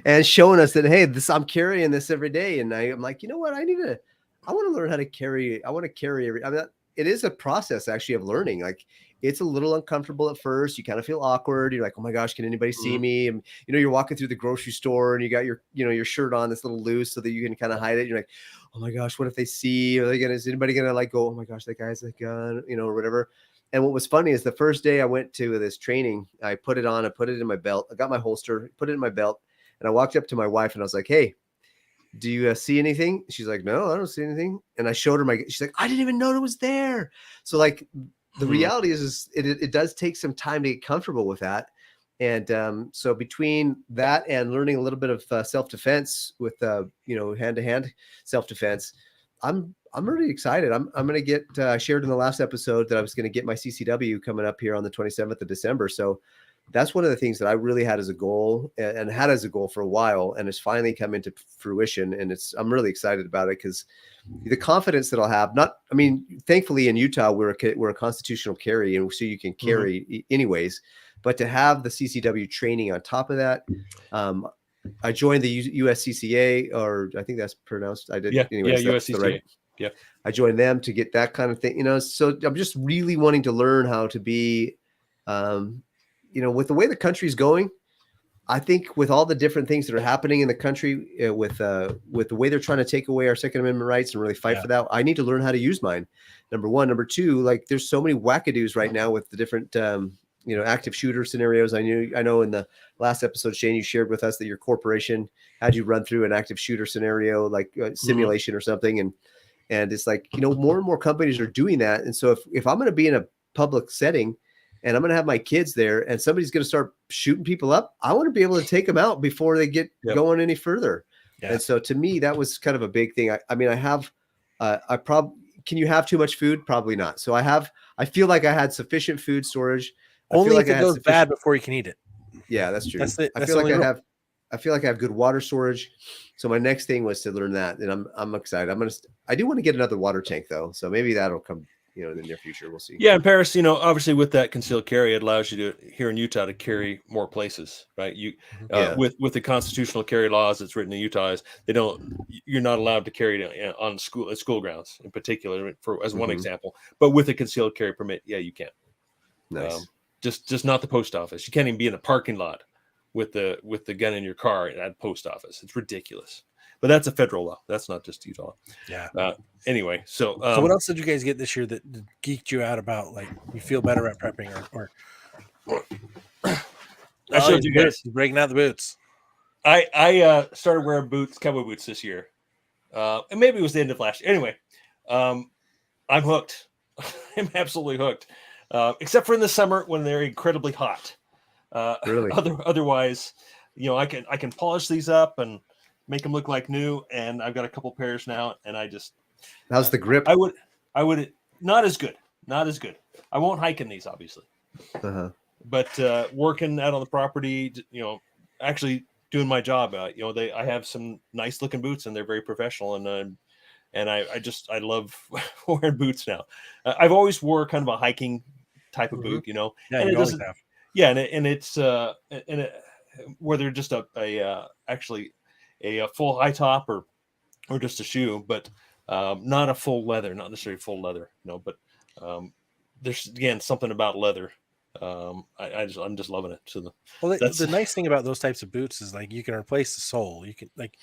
and showing us that, hey, I'm carrying this every day. And I'm like, you know what? I want to learn how to carry. I want to carry it is a process actually of learning. Like it's a little uncomfortable at first. You kind of feel awkward. You're like, oh my gosh, can anybody see me? And you're walking through the grocery store and you got your shirt on that's a little loose so that you can kind of hide it. You're like, oh my gosh, what if they see? Is anybody gonna like go, oh my gosh, that guy has a gun, or whatever. And what was funny is the first day I went to this training, I put it on, I put it in my belt, I got my holster, put it in my belt, and I walked up to my wife and I was like, hey, do you see anything? She's like, no, I don't see anything. And I showed her she's like, I didn't even know it was there. So like the reality is it does take some time to get comfortable with that. And so between that and learning a little bit of self-defense with, hand-to-hand self-defense, I'm really excited. I'm going to get shared in the last episode that I was going to get my CCW coming up here on the 27th of December. So that's one of the things that I really had as a goal and had as a goal for a while, and it's finally come into fruition. And I'm really excited about it because the confidence that I'll have, thankfully in Utah, we're a constitutional carry, and so you can carry anyways, but to have the CCW training on top of that, I joined the USCCA, or I think that's pronounced. I did. Yeah. Anyways, Yeah. that's USCCA. right. Yeah. I joined them to get that kind of thing, so I'm just really wanting to learn how to be, with the way the country's going. I think with all the different things that are happening in the country, with the way they're trying to take away our Second Amendment rights and really fight for that, I need to learn how to use mine. Number one. Number two, like there's so many wackadoos right now with the different, active shooter scenarios. I know in the last episode, Shane, you shared with us that your corporation had you run through an active shooter scenario, like simulation or something. And it's like, more and more companies are doing that. And so if I'm going to be in a public setting and I'm going to have my kids there and somebody's going to start shooting people up, I want to be able to take them out before they get going any further. Yeah. And so to me, that was kind of a big thing. Can you have too much food? Probably not. So I feel like I had sufficient food storage. Only if it goes bad before you can eat it. Yeah, that's true. I feel like I have good water storage. So my next thing was to learn that, and I'm excited. I do want to get another water tank though, so maybe that'll come, in the near future. We'll see. Yeah, in Paris, obviously with that concealed carry, it allows you to here in Utah to carry more places, right? With the constitutional carry laws that's written in Utah is you're not allowed to carry it on school grounds in particular, as one example. But with a concealed carry permit, yeah, you can. Nice. Just not the post office. You can't even be in a parking lot with the gun in your car at post office. It's ridiculous. But that's a federal law. That's not just Utah. Yeah. Anyway, so what else did you guys get this year that geeked you out about, like, you feel better at prepping or I showed you guys breaking out the boots. I started wearing cowboy boots this year. And maybe it was the end of last year. Anyway, I'm hooked. I'm absolutely hooked. Except for in the summer when they're incredibly hot. Really? Otherwise, I can polish these up and make them look like new. And I've got a couple pairs now, and how's the grip? I would not as good. I won't hike in these, obviously. But working out on the property, actually doing my job. I have some nice looking boots, and they're very professional. And I love wearing boots now. I've always wore kind of a hiking type of boot, Yeah, and you always have. Yeah, and it's whether just actually a full high top or just a shoe, but not a full leather, not necessarily full leather, but there's again something about leather. I'm just loving it. So the nice thing about those types of boots is, like, you can replace the sole. You can, like,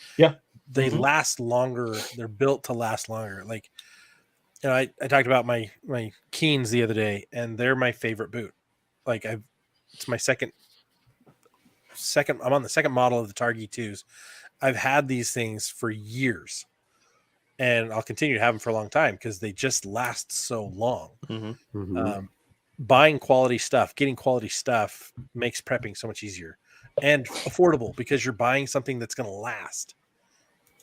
they last longer. They're built to last longer. Like, I talked about my Keens the other day, and they're my favorite boot. Like, it's my second. I'm on the second model of the Targhee 2s. I've had these things for years, and I'll continue to have them for a long time because they just last so long. Buying quality stuff, getting quality stuff makes prepping so much easier and affordable because you're buying something that's going to last.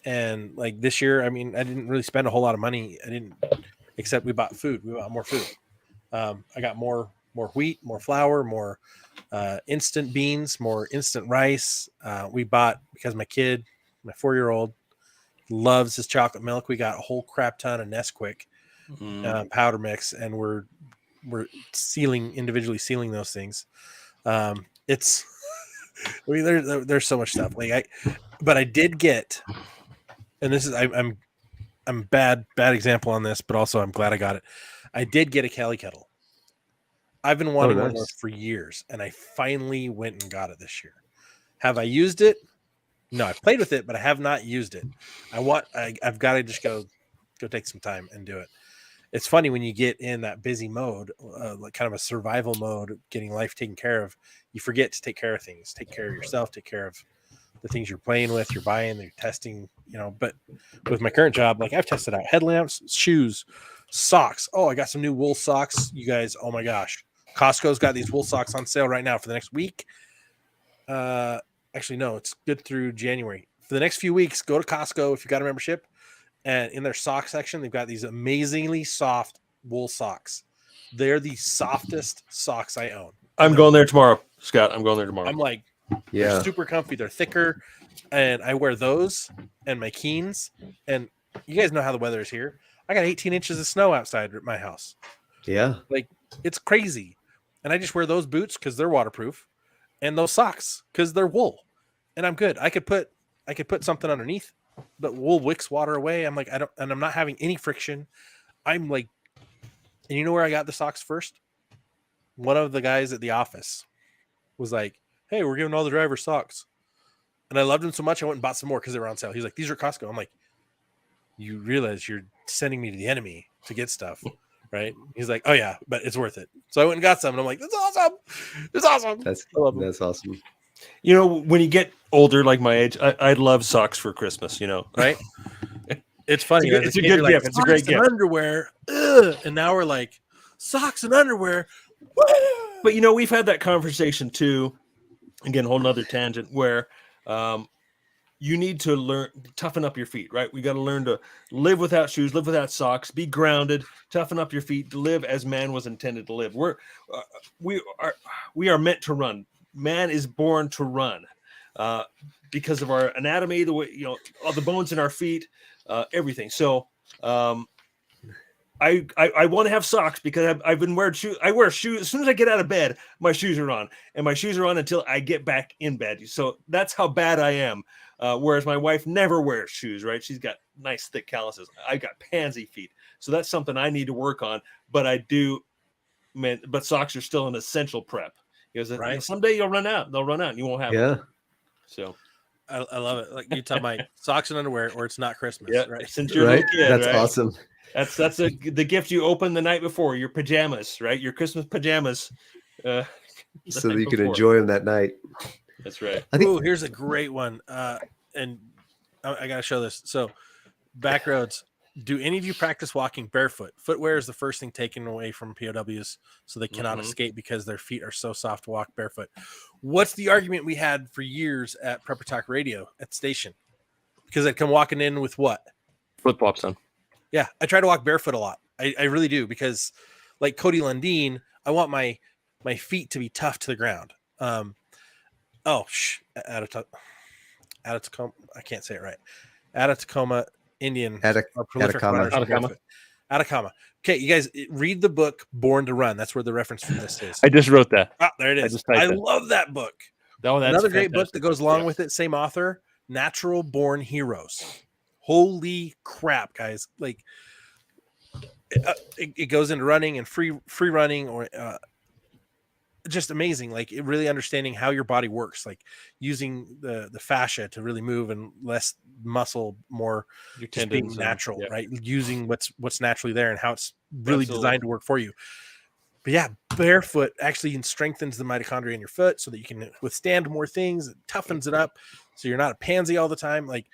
And like this year, I didn't really spend a whole lot of money. Except we bought food. We bought more food. I got more wheat, more flour, more instant beans, more instant rice. We bought, because my 4-year-old loves his chocolate milk. We got a whole crap ton of Nesquik powder mix, and we're individually sealing those things. It's there's so much stuff. But I did get, and this is I'm bad example on this, but also I'm glad I got it. I did get a Cali kettle. I've been wanting one of those for years, and I finally went and got it this year. Have I used it? No, I've played with it, but I have not used it. I've got to just go take some time and do it. It's funny when you get in that busy mode, like kind of a survival mode, getting life taken care of, you forget to take care of things, take care of yourself, take care of the things you're playing with, you're buying, you're testing, but with my current job, like, I've tested out headlamps, shoes, socks. Oh, I got some new wool socks. You guys, oh my gosh. Costco's got these wool socks on sale right now for the next week. Actually, no, it's good through January. For the next few weeks, go to Costco if you got a membership, and in their sock section, they've got these amazingly soft wool socks. They're the softest socks I own. I'm going there tomorrow. Scott, I'm going there tomorrow. I'm like, Yeah. they're super comfy. They're thicker, and I wear those and my Keens. And you guys know how the weather is here. I got 18 inches of snow outside at my house. Yeah. Like, it's crazy. And I just wear those boots because they're waterproof, and those socks because they're wool, and I'm good. I could put something underneath, but wool wicks water away. I'm like, I'm not having any friction. I'm like, and you know where I got the socks first? One of the guys at the office was like, "Hey, we're giving all the drivers socks," and I loved him so much I went and bought some more because they were on sale. He's like, "These are Costco." I'm like, "You realize you're sending me to the enemy to get stuff, right?" He's like, "Oh yeah, but it's worth it." So I went and got some, and I'm like, "That's awesome! It's awesome!" That's awesome. You know, when you get older, like my age, I love socks for Christmas. You know, Right? It's funny. It's a good gift. It's a great gift. Underwear, ugh, and now we're like socks and underwear. Woo! But you know, we've had that conversation too. Again, whole nother tangent where you need to toughen up your feet, right? We got to learn to live without shoes, live without socks, be grounded, toughen up your feet, to live as man was intended to live. We are meant to run. Man is born to run because of our anatomy, the way, you know, all the bones in our feet, everything. So I want to have socks because I've been wearing shoes. I wear shoes as soon as I get out of bed. My shoes are on, and my shoes are on until I get back in bed. So that's how bad I am. Whereas my wife never wears shoes. Right? She's got nice thick calluses. I've got pansy feet, so that's something I need to work on. But I do, man. But socks are still an essential prep because Right. Someday you'll run out. They'll run out, and you won't have them. So I love it. Like you tell my socks and underwear, or it's not Christmas. yeah, Right. since you're a Right. little kid, That's right? awesome. That's the gift you open the night before, your pajamas, right? Your Christmas pajamas. So night that you can before. enjoy them that night. That's right. I think- Ooh, here's a great one. And I got to show this. So, back roads. Do any of you practice walking barefoot? Footwear is the first thing taken away from POWs, so they cannot escape because their feet are so soft to walk barefoot. What's the argument we had for years at Prepper Talk Radio at the station? Because I'd come walking in with what? Flip flops on. Yeah, I try to walk barefoot a lot. I really do because, like Cody Lundeen, I want my feet to be tough to the ground. Out of Tacoma, I can't say it right. Out of Tacoma, Indian. Atacama. Atacama. Okay, you guys read the book Born to Run. That's where the reference from this is. I just wrote that. Oh, there it is. I love that book. Oh, that's Another great book fantastic. that goes along with it, same author, Natural Born Heroes. Holy crap, guys. Like it goes into running and free running, or just amazing. Like it really understanding how your body works, like using the fascia to really move and less muscle, more Your just being tendons, natural, yeah. right? Using what's naturally there and how it's really Absolutely. designed to work for you. But yeah, barefoot actually strengthens the mitochondria in your foot so that you can withstand more things. It toughens it up so you're not a pansy all the time. Like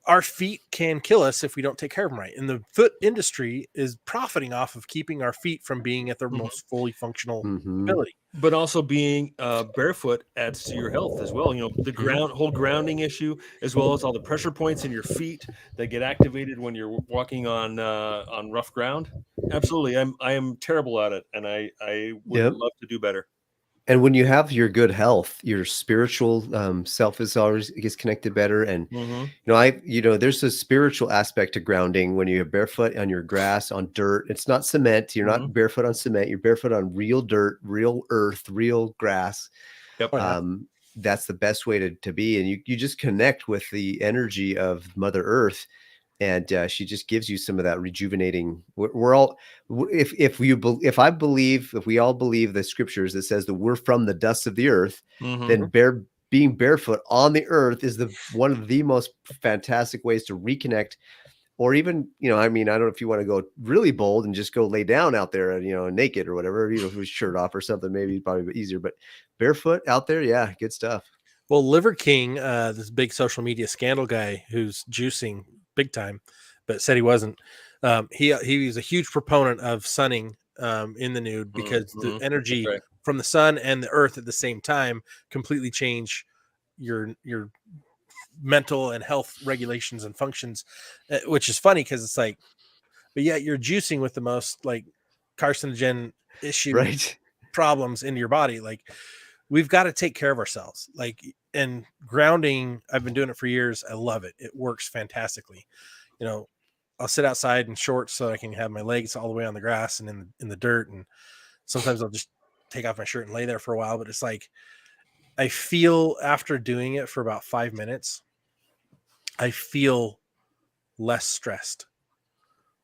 our feet can kill us if we don't take care of them right. And the foot industry is profiting off of keeping our feet from being at their most fully functional ability. But also being barefoot adds to your health as well. You know, the whole grounding issue, as well as all the pressure points in your feet that get activated when you're walking on rough ground. Absolutely, I am terrible at it, and I would love to do better. And when you have your good health, your spiritual self is always gets connected better. And there's a spiritual aspect to grounding when you're barefoot on your grass, on dirt. It's not cement. You're not barefoot on cement. You're barefoot on real dirt, real earth, real grass. Yep. That's the best way to be. And you just connect with the energy of Mother Earth. And she just gives you some of that rejuvenating. We're all, if we all believe the scriptures that says that we're from the dust of the earth, then being barefoot on the earth is one of the most fantastic ways to reconnect. Or even, I don't know if you want to go really bold and just go lay down out there, naked or whatever, with shirt off or something, maybe probably easier. But barefoot out there, yeah, good stuff. Well, Liver King, this big social media scandal guy who's juicing big time, but said he wasn't. He was a huge proponent of sunning in the nude because the energy from the sun and the earth at the same time completely change your mental and health regulations and functions, which is funny because it's like, but yet you're juicing with the most like carcinogen issue problems into your body. Like we've got to take care of ourselves. Like, and grounding, I've been doing it for years. I love it. It works fantastically. You know, I'll sit outside in shorts so I can have my legs all the way on the grass and in the dirt. And sometimes I'll just take off my shirt and lay there for a while. But it's like, I feel after doing it for about 5 minutes, I feel less stressed.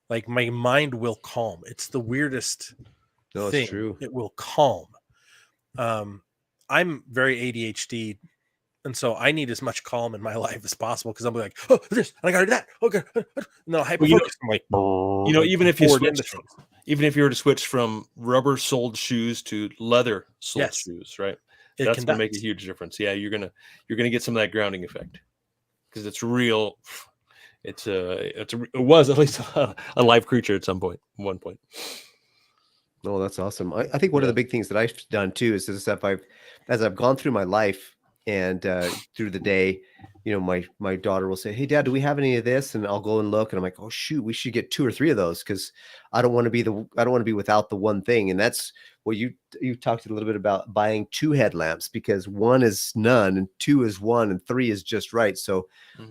Like my mind will calm. It's the weirdest No, thing. it's true. It will calm. I'm very ADHD, and so I need as much calm in my life as possible because I'm like, oh, this, and I got to do that. Okay, no, hyper focus. I'm like, even if you poured switch into things. even if you were to switch from rubber soled shoes to leather soled Yes. shoes, right? It That's gonna make a conducts. huge difference. Yeah, you're gonna get some of that grounding effect because it's real. It was at least a live creature at one point. No, that's awesome. I think one of the big things that I've done too is this stuff as I've gone through my life and through the day, you know, my daughter will say, "Hey, Dad, do we have any of this?" And I'll go and look, and I'm like, "Oh shoot, we should get 2 or 3 of those because I don't want to be without the one thing." And that's what you talked a little bit about buying 2 headlamps because 1 is none, and 2 is 1, and 3 is just right. So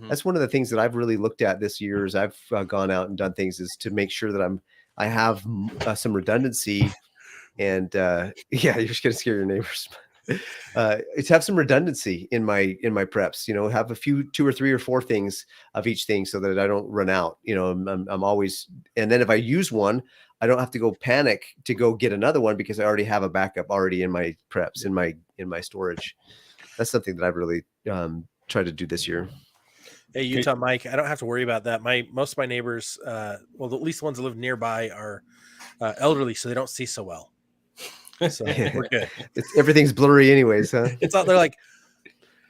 that's one of the things that I've really looked at this year as I've gone out and done things is to make sure that I have some redundancy, and yeah, you're just gonna scare your neighbors. It's have some redundancy in my preps. You know, have a few 2 or 3 or 4 things of each thing so that I don't run out. You know, I'm always, and then if I use one, I don't have to go panic to go get another one because I already have a backup already in my preps in my storage. That's something that I've really tried to do this year. Hey, Utah Mike, I don't have to worry about that. Most of my neighbors, well, at least the ones that live nearby are elderly, so they don't see so well. So we're good. Everything's blurry anyways, huh? It's out there like,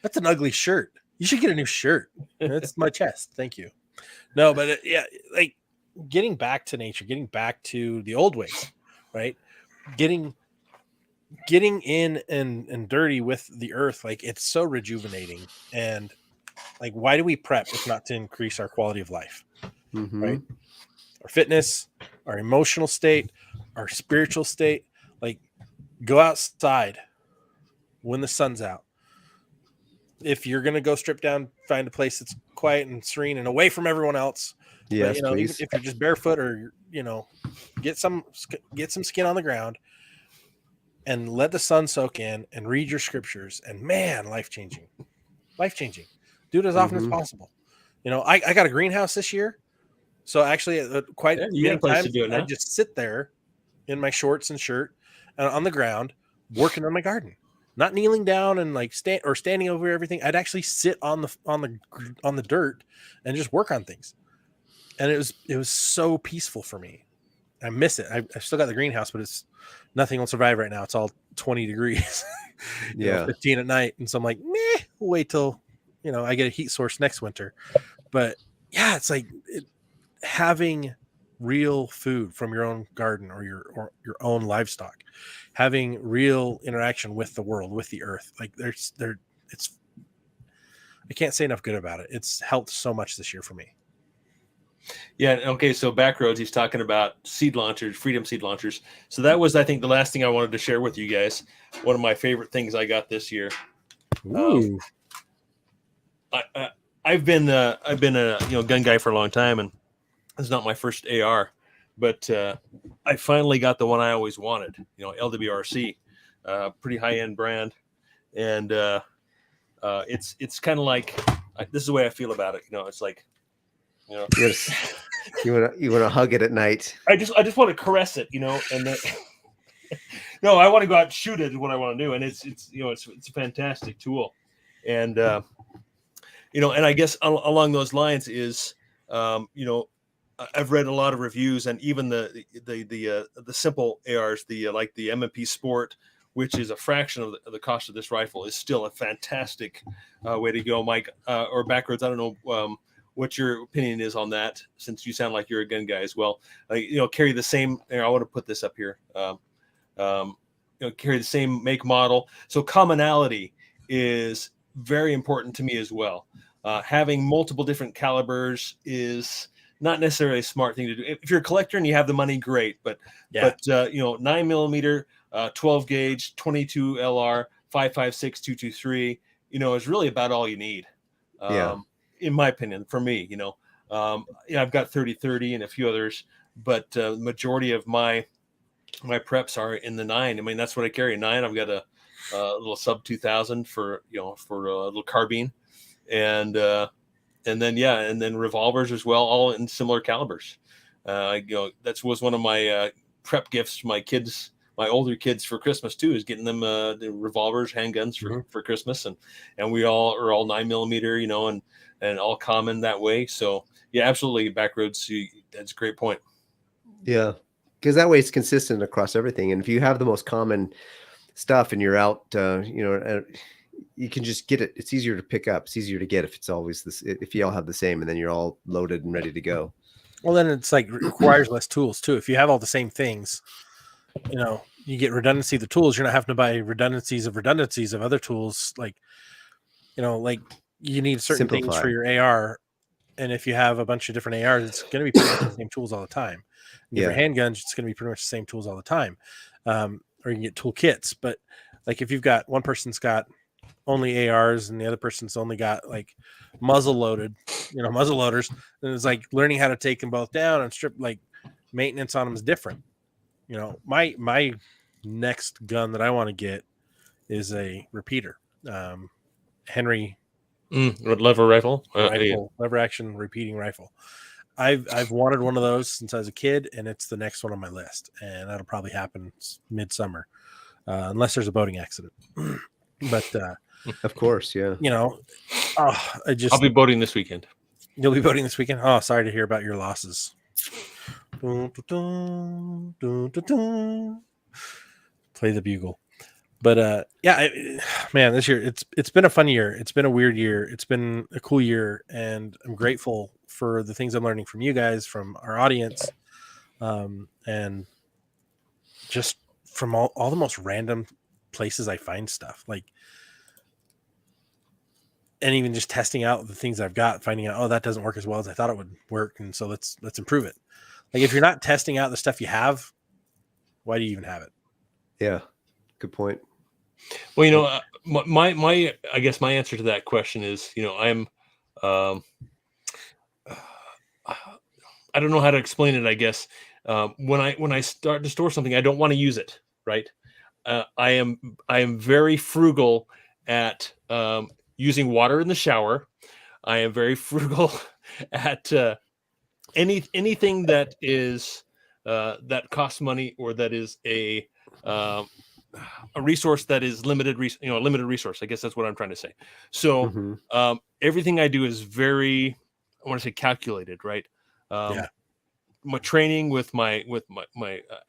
that's an ugly shirt. You should get a new shirt. That's my chest. Thank you. No, but yeah, like getting back to nature, getting back to the old ways, right? Getting in and dirty with the earth, like it's so rejuvenating. And like, why do we prep if not to increase our quality of life? Right? Our fitness, our emotional state, our spiritual state. Like, go outside when the sun's out. If you're gonna go strip down, find a place that's quiet and serene and away from everyone else. Yes, but, you know, even please. if you're just barefoot or get some skin on the ground and let the sun soak in and read your scriptures. And man, life changing. Do it as often as possible. You know, I got a greenhouse this year, so actually quite many times I just sit there in my shorts and shirt on the ground working on my garden, not kneeling down and like standing over everything. I'd actually sit on the dirt and just work on things, and it was so peaceful for me. I miss it. I've still got the greenhouse, but nothing will survive right now. It's all 20 degrees, 15 at night, and so I'm like, meh, we'll wait till I get a heat source next winter. But yeah, it's like having real food from your own garden or your own livestock, having real interaction with the world, with the earth. Like I can't say enough good about it. It's helped so much this year for me. Yeah. Okay. So Backroads, he's talking about seed launchers, Freedom seed launchers. So that was, I think, the last thing I wanted to share with you guys. One of my favorite things I got this year. Ooh. I've been a gun guy for a long time, and it's not my first AR, but I finally got the one I always wanted. LWRC, pretty high end brand, and it's kind of like this is the way I feel about it. It's like you want to hug it at night. I just want to caress it, and then, no, I want to go out and shoot it. Is what I want to do, and it's a fantastic tool, and and I guess along those lines is I've read a lot of reviews, and even the simple ARs, like the M&P Sport, which is a fraction of the cost of this rifle, is still a fantastic way to go, Mike, or Backroads. I don't know what your opinion is on that, since you sound like you're a gun guy as well. Carry the same. I want to put this up here. Carry the same make model. So commonality is very important to me as well. Having multiple different calibers is not necessarily a smart thing to do. If you're a collector and you have the money, great. But 9mm, 12 gauge, 22 LR, 5.56 223, is really about all you need. In my opinion, for me, I've got 30-30 and a few others, but the majority of my preps are in the 9. I mean, that's what I carry. 9. I've got a little sub 2000 for a little carbine, and then revolvers as well, all in similar calibers. That was one of my prep gifts to my kids, my older kids, for Christmas too, is getting them the revolvers, handguns for Christmas, and we all are all 9mm, and all common that way. So yeah, absolutely, Backroads. That's a great point. Yeah, because that way it's consistent across everything. And if you have the most common stuff and you're out, you can just get it. It's easier to pick up. It's easier to get if it's always this. If you all have the same, and then you're all loaded and ready to go. Well, then it's like requires less tools too. If you have all the same things, you get redundancy of the tools. You're not having to buy redundancies of other tools. Like you need certain things for your AR. And if you have a bunch of different ARs, it's going to be pretty much the same tools all the time. And for handguns, it's going to be pretty much the same tools all the time. Or you can get tool kits. But like if you've got one person's got only ARs and the other person's only got like muzzle loaders, and it's like learning how to take them both down and strip, like maintenance on them is different. My next gun that I want to get is a repeater, Henry lever rifle, lever action repeating rifle. I've wanted one of those since I was a kid, and it's the next one on my list, and that'll probably happen midsummer, unless there's a boating accident. But of course, yeah. I'll be boating this weekend. You'll be boating this weekend? Oh, sorry to hear about your losses. Play the bugle. But man, this year it's been a fun year. It's been a weird year. It's been a cool year, and I'm grateful for the things I'm learning from you guys, from our audience, and just from all the most random places I find stuff, and even just testing out the things I've got, finding out, that doesn't work as well as I thought it would work, and so let's improve it. Like, if you're not testing out the stuff you have, why do you even have it? Yeah, good point. Well, my I guess my answer to that question is, I'm I don't know how to explain it. I guess when I start to store something, I don't want to use it. Right? I am very frugal at using water in the shower. I am very frugal at anything that is that costs money, or that is a resource that is limited resource. I guess that's what I'm trying to say. So everything I do is very, I want to say, calculated, right? My training with my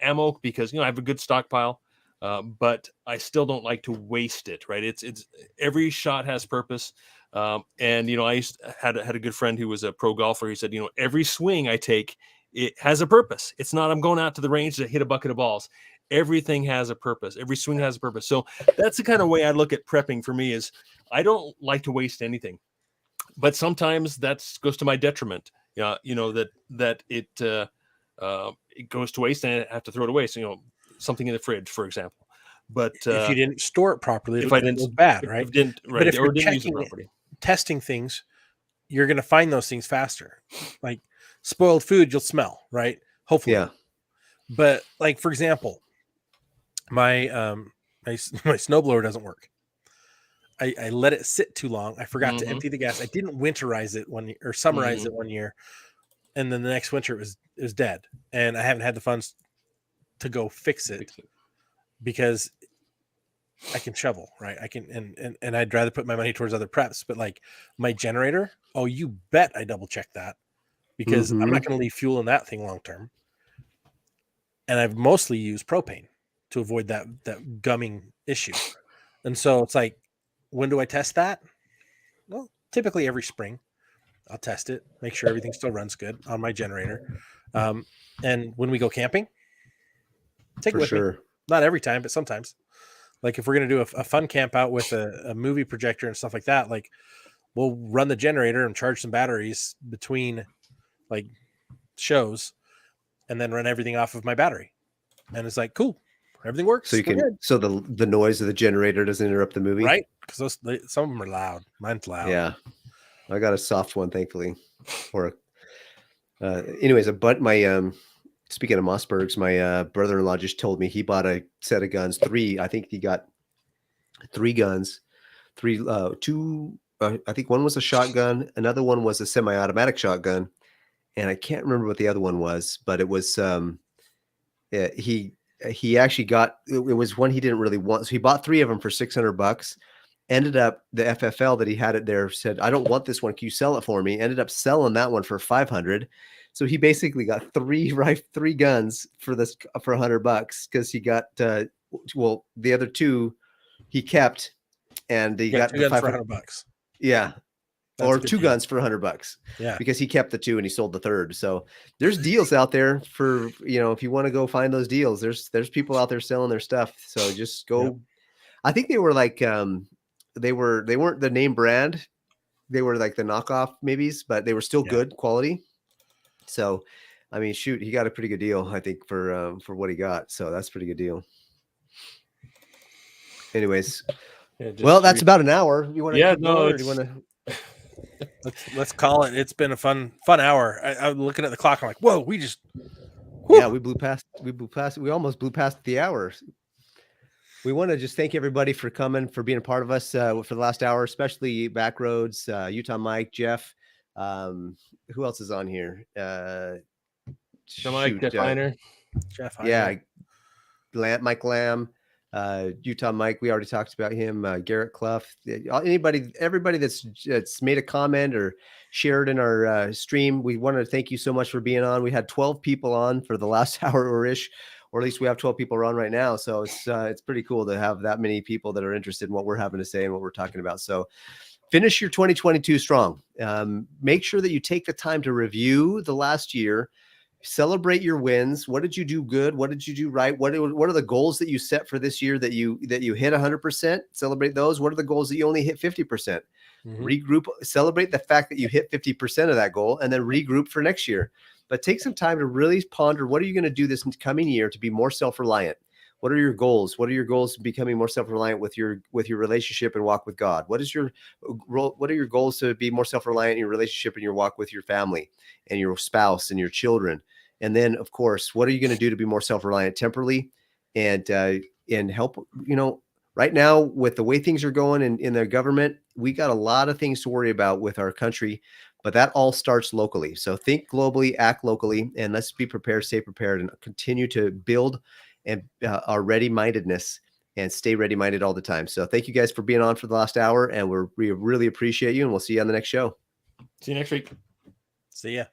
ammo, because I have a good stockpile, but I still don't like to waste it, right? It's every shot has purpose. And I had a good friend who was a pro golfer. He said, every swing I take, it has a purpose. It's not I'm going out to the range to hit a bucket of balls. Everything has a purpose. Every swing has a purpose. So that's the kind of way I look at prepping. For me, is I don't like to waste anything, but sometimes that goes to my detriment. That it goes to waste and I have to throw it away. So something in the fridge, for example. But if you didn't store it properly, if I didn't, it was bad, right? But if you're testing things, you're going to find those things faster. Like spoiled food, you'll smell, right? Hopefully. Yeah. But like, for example, my my snowblower doesn't work. I let it sit too long. I forgot to empty the gas. I didn't winterize it or summarize it one year, and then the next winter it was dead. And I haven't had the funds to go fix it because I can shovel, right? I can, and I'd rather put my money towards other preps. But like my generator, oh, you bet I double check that, because I'm not going to leave fuel in that thing long term. And I've mostly used propane to avoid that gumming issue. And so it's like, when do I test that? Well, typically every spring I'll test it, make sure everything still runs good on my generator. And when we go camping, take it with me. Not every time, but sometimes. Like if we're going to do a fun camp out with a movie projector and stuff like that, like we'll run the generator and charge some batteries between like shows, and then run everything off of my battery. And it's like, cool. Everything works. So you We're can, good. so the noise of the generator doesn't interrupt the movie. Right? Because some of them are loud. Mine's loud. Yeah. I got a soft one, thankfully. Or, anyways, speaking of Mossbergs, my brother-in-law just told me he bought a set of guns. I think he got 3 guns. Two. I think one was a shotgun. Another one was a semi-automatic shotgun, and I can't remember what the other one was. But it was he actually got it was one he didn't really want, so he bought 3 of them for $600. Ended up the FFL that he had it there said, "I don't want this one. Can you sell it for me?" Ended up selling that one for $500. So he basically got 3 guns for $100 because he got the other 2 he kept, and he got two the guns for $500. $100. Yeah. That's Or a good 2 deal. guns for $100 Yeah. because he kept the 2 and he sold the third. So there's deals out there for, if you want to go find those deals, there's people out there selling their stuff. So just go. Yep. I think they were like, they weren't the name brand. They were like the knockoff maybes, but they were still good quality. So, I mean, shoot, he got a pretty good deal, I think, for what he got. So that's a pretty good deal. Anyways, that's about an hour. You want to? Yeah, keep no, going, or do you want to? Let's call it. It's been a fun hour. I'm looking at the clock. I'm like, whoa, we just. Yeah, we almost blew past the hours. We want to just thank everybody for coming, for being a part of us for the last hour, especially Backroads, Utah Mike, Jeff. Who else is on here? Mike, Jeff Heiner. Jeff Heiner. Yeah, Mike Lamb, Utah Mike. We already talked about him. Garrett Clough. Everybody that's made a comment or shared in our stream. We wanted to thank you so much for being on. We had 12 people on for the last hour or ish. Or at least we have 12 people on right now. So it's pretty cool to have that many people that are interested in what we're having to say and what we're talking about. So finish your 2022 strong. Make sure that you take the time to review the last year, celebrate your wins. What did you do good? What did you do right? What are the goals that you set for this year that you hit 100%? Celebrate those. What are the goals that you only hit 50%? Mm-hmm. Regroup, celebrate the fact that you hit 50% of that goal, and then regroup for next year. But take some time to really ponder, what are you going to do this coming year to be more self-reliant? What are your goals? What are your goals to becoming more self-reliant with your relationship and walk with God? What are your goals to be more self-reliant in your relationship and your walk with your family and your spouse and your children? And then, of course, what are you going to do to be more self-reliant temporally and help, right now with the way things are going in the government, we got a lot of things to worry about with our country. But that all starts locally. So think globally, act locally, and let's be prepared, stay prepared, and continue to build and our ready-mindedness and stay ready-minded all the time. So thank you guys for being on for the last hour, and we really appreciate you, and we'll see you on the next show. See you next week. See ya.